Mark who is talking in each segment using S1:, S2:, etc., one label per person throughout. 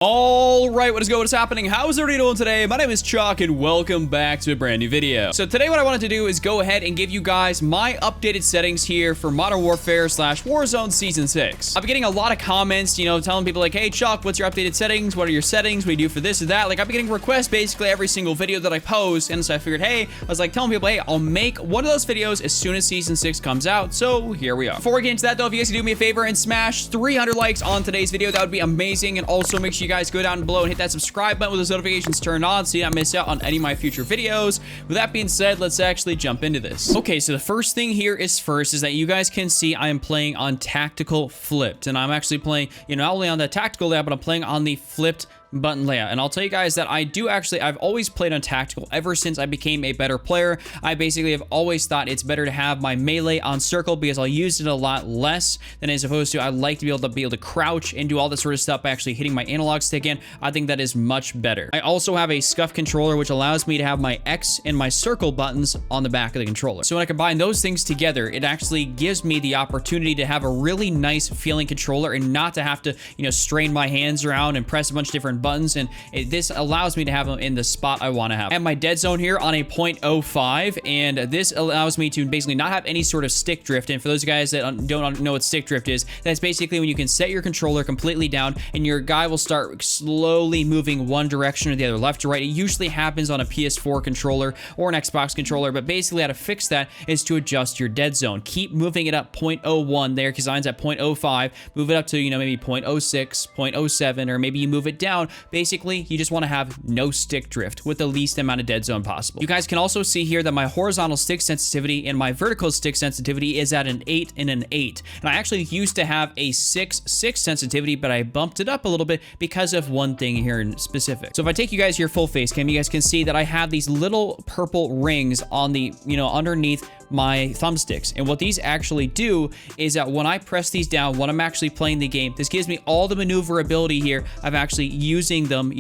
S1: All right, what is going? What is happening? How's everybody doing today? My name is Chuck, and welcome back to a brand new video. So today, what I wanted to do is go ahead and give you guys my updated settings here for Modern Warfare / Warzone Season 6. I've been getting a lot of comments, telling people like, hey, Chuck, what's your updated settings? What are your settings? What do you do for this or that? Like, I've been getting requests basically every single video that I post, and so I figured, hey, I was like telling people, hey, I'll make one of those videos as soon as Season 6 comes out, so here we are. Before we get into that, though, if you guys could do me a favor and smash 300 likes on today's video, that would be amazing, and also make sure you guys go down below and hit that subscribe button with those notifications turned on so you don't miss out on any of my future videos. With that being said, let's actually jump into this. Okay, so the first thing here is that you guys can see I am playing on tactical flipped, and I'm actually playing, not only on the tactical layout, but I'm playing on the flipped button layout. And I'll tell you guys that I've always played on tactical ever since I became a better player. I basically have always thought it's better to have my melee on circle because I'll use it a lot less than as opposed to I like to be able to crouch and do all this sort of stuff by actually hitting my analog stick in. I think that is much better. I also have a scuff controller which allows me to have my X and my circle buttons on the back of the controller. So when I combine those things together, it actually gives me the opportunity to have a really nice feeling controller and not to have to, strain my hands around and press a bunch of different buttons, and this allows me to have them in the spot I want to have. I have my dead zone here on a 0.05, and this allows me to basically not have any sort of stick drift. And for those guys that don't know what stick drift is, that's basically when you can set your controller completely down and your guy will start slowly moving one direction or the other, left to right. It usually happens on a PS4 controller or an Xbox controller, but basically how to fix that is to adjust your dead zone. Keep moving it up 0.01 there because mine's at 0.05. Move it up to, maybe 0.06, 0.07, or maybe you move it down. Basically, you just want to have no stick drift with the least amount of dead zone possible. You guys can also see here that my horizontal stick sensitivity and my vertical stick sensitivity is at an 8 and an 8. And I actually used to have a 6 sensitivity, but I bumped it up a little bit because of one thing here in specific. So if I take you guys here full face cam, you guys can see that I have these little purple rings on the, underneath my thumbsticks. And what these actually do is that when I press these down, when I'm actually playing the game, this gives me all the maneuverability here of actually using them,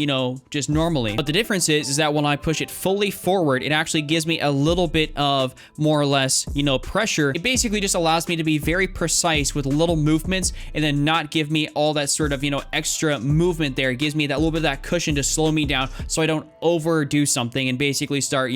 S1: just normally. But the difference is that when I push it fully forward, it actually gives me a little bit of more or less, pressure. It basically just allows me to be very precise with little movements and then not give me all that sort of, extra movement there. It gives me that little bit of that cushion to slow me down so I don't overdo something and basically start,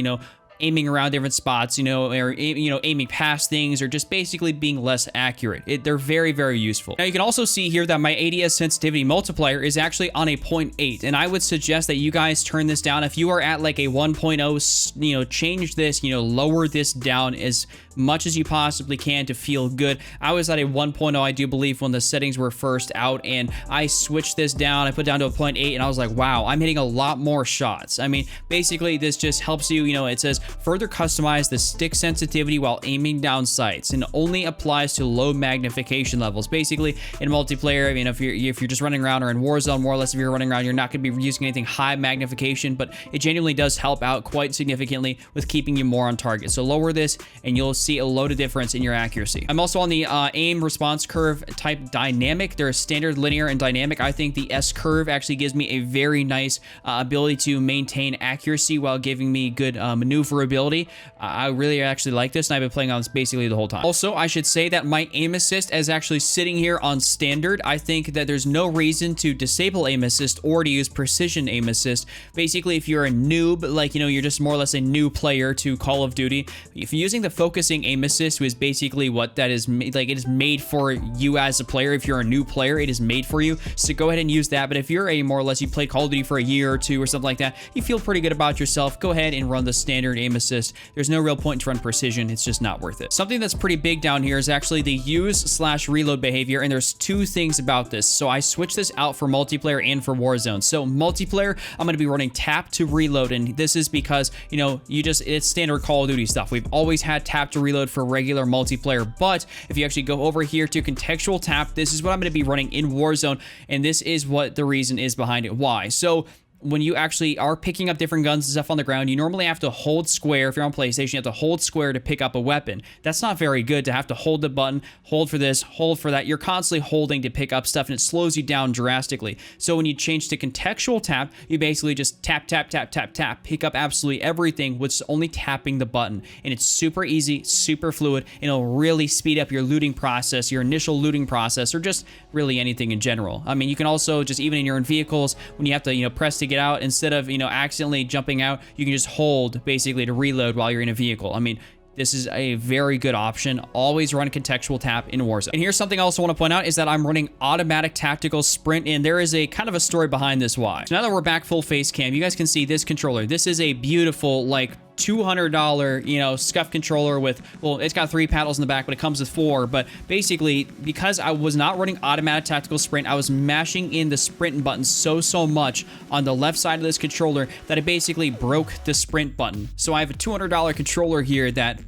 S1: aiming around different spots, or, aiming past things, or just basically being less accurate. They're very, very useful. Now, you can also see here that my ADS sensitivity multiplier is actually on a 0.8, and I would suggest that you guys turn this down. If you are at like a 1.0, change this, lower this down as much as you possibly can to feel good. I was at a 1.0, I do believe, when the settings were first out, and I switched this down. I put down to a 0.8, and I was like, wow, I'm hitting a lot more shots. I mean, basically, this just helps you, it says, further customize the stick sensitivity while aiming down sights, and only applies to low magnification levels. Basically, in multiplayer, I mean, if you're just running around, or in Warzone, more or less, if you're running around, you're not going to be using anything high magnification, but it genuinely does help out quite significantly with keeping you more on target. So lower this, and you'll see a load of difference in your accuracy. I'm also on the aim response curve type dynamic. There's standard, linear, and dynamic. I think the S curve actually gives me a very nice ability to maintain accuracy while giving me good maneuverability. I really actually like this, and I've been playing on this basically the whole time. Also, I should say that my aim assist is actually sitting here on standard. I think that there's no reason to disable aim assist or to use precision aim assist. Basically, if you're a noob, like, you're just more or less a new player to Call of Duty, if you're using the focusing aim assist, which is basically what that is, like, it is made for you as a player. If you're a new player, it is made for you, so go ahead and use that. But if you're a more or less, you played Call of Duty for a year or two or something like that, you feel pretty good about yourself, go ahead and run the standard aim assist. There's no real point to run precision. It's just not worth it. Something that's pretty big down here is actually the use/reload behavior, and there's two things about this. So I switched this out for multiplayer and for Warzone. So multiplayer, I'm going to be running tap to reload, and this is because, it's standard Call of Duty stuff. We've always had tap to reload for regular multiplayer, but if you actually go over here to Contextual Tap, this is what I'm going to be running in Warzone, and this is what the reason is behind it. Why? So when you actually are picking up different guns and stuff on the ground, you normally have to hold square. If you're on PlayStation, you have to hold square to pick up a weapon. That's not very good, to have to hold the button, hold for this, hold for that. You're constantly holding to pick up stuff, and it slows you down drastically. So when you change to contextual tap, you basically just tap, tap, tap, tap, tap, pick up absolutely everything with only tapping the button. And it's super easy, super fluid, and it'll really speed up your looting process, your initial looting process, or just really anything in general. I mean, you can also just, even in your own vehicles, when you have to, press to get out, instead of, accidentally jumping out, you can just hold basically to reload while you're in a vehicle. I mean, this is a very good option. Always run contextual tap in Warzone. And here's something I also want to point out, is that I'm running automatic tactical sprint, and there is a kind of a story behind this why. So now that we're back full face cam, you guys can see this controller. This is a beautiful, like, $200, scuff controller with, well, it's got 3 paddles in the back, but it comes with 4. But basically, because I was not running automatic tactical sprint, I was mashing in the sprint button so much on the left side of this controller that it basically broke the sprint button. So I have a $200 controller here that,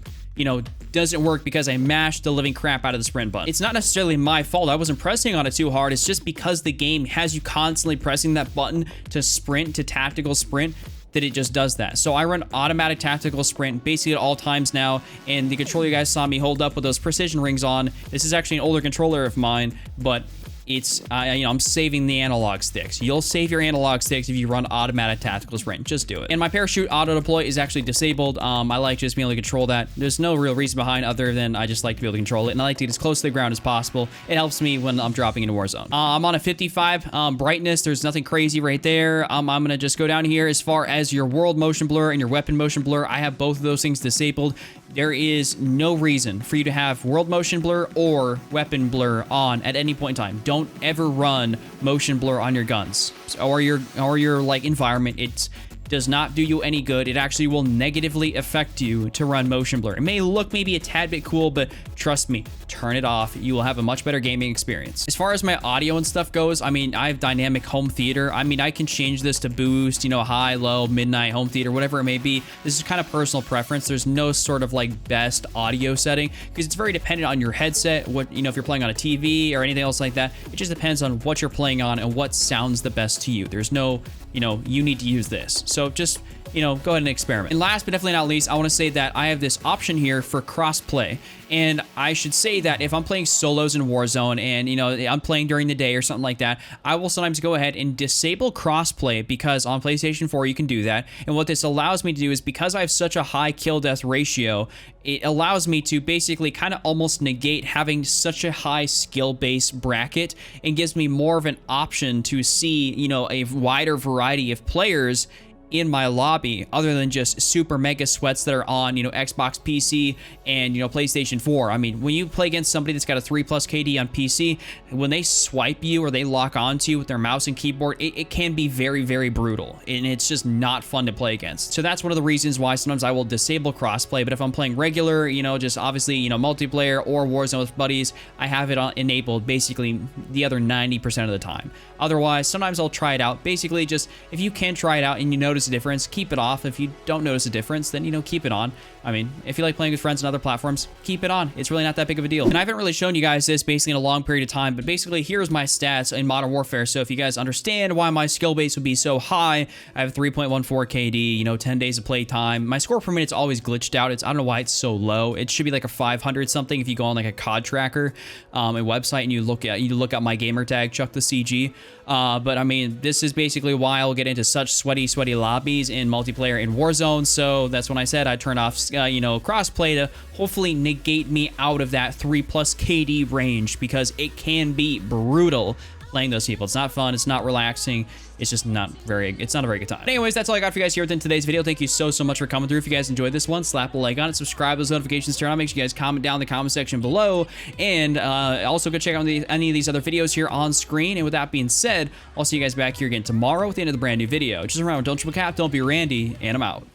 S1: doesn't work because I mashed the living crap out of the sprint button. It's not necessarily my fault. I wasn't pressing on it too hard. It's just because the game has you constantly pressing that button to sprint, to tactical sprint, that it just does that. So I run automatic tactical sprint basically at all times now, and the controller you guys saw me hold up with those precision rings on, this is actually an older controller of mine, but it's, I'm saving the analog sticks. You'll save your analog sticks if you run automatic tactical sprint. Just do it. And my parachute auto deploy is actually disabled. I like just being able to control that. There's no real reason behind other than I just like to be able to control it, and I like to get as close to the ground as possible. It helps me when I'm dropping into Warzone. I'm on a 55 brightness. There's nothing crazy right there. I'm gonna just go down here. As far as your world motion blur and your weapon motion blur, I have both of those things disabled. There is no reason for you to have world motion blur or weapon blur on at any point in time. Don't ever run motion blur on your guns or your like environment. It does not do you any good. It actually will negatively affect you to run motion blur. It may look maybe a tad bit cool, but trust me, turn it off. You will have a much better gaming experience. As far as my audio and stuff goes, I mean, I have dynamic home theater. I mean, I can change this to boost, high, low, midnight, home theater, whatever it may be. This is kind of personal preference. There's no sort of like best audio setting because it's very dependent on your headset, what, if you're playing on a TV or anything else like that. It just depends on what you're playing on and what sounds the best to you. There's no, you need to use this. So just, go ahead and experiment. And last but definitely not least, I want to say that I have this option here for cross-play. And I should say that if I'm playing solos in Warzone and, I'm playing during the day or something like that, I will sometimes go ahead and disable crossplay because on PlayStation 4 you can do that. And what this allows me to do is, because I have such a high kill-death ratio, it allows me to basically kind of almost negate having such a high skill-based bracket, and gives me more of an option to see, a wider variety of players in my lobby other than just super mega sweats that are on, Xbox, PC, and, PlayStation 4. I mean, when you play against somebody that's got a 3+ KD on PC, when they swipe you or they lock onto you with their mouse and keyboard, it can be very, very brutal, and it's just not fun to play against. So that's one of the reasons why sometimes I will disable crossplay. But if I'm playing regular, just obviously, multiplayer or Warzone with buddies, I have it enabled basically the other 90% of the time. Otherwise, sometimes I'll try it out. Basically, just if you can try it out and you notice a difference, keep it off. If you don't notice a difference, then, keep it on. I mean, if you like playing with friends on other platforms, keep it on. It's really not that big of a deal. And I haven't really shown you guys this basically in a long period of time, but basically here's my stats in Modern Warfare. So if you guys understand why my skill base would be so high, I have 3.14 KD, 10 days of play time. My score per minute's always glitched out. I don't know why it's so low. It should be like a 500 something if you go on like a CoD tracker, a website, and you look up my gamer tag, Chuck the CG. But I mean, this is basically why I'll get into such sweaty lobbies in multiplayer in Warzone. So that's when I said I'd turn off, crossplay to hopefully negate me out of that 3+ KD range, because it can be brutal playing those people. It's not fun. It's not relaxing. It's just not a very good time. But anyways, that's all I got for you guys here within today's video. Thank you so much for coming through. If you guys enjoyed this one, slap a like on it, subscribe, those notifications turn on. Make sure you guys comment down in the comment section below, and also go check out any of these other videos here on screen. And with that being said, I'll see you guys back here again tomorrow with the end of the brand new video. Just remember, don't triple cap, don't be Randy, and I'm out.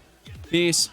S1: Peace.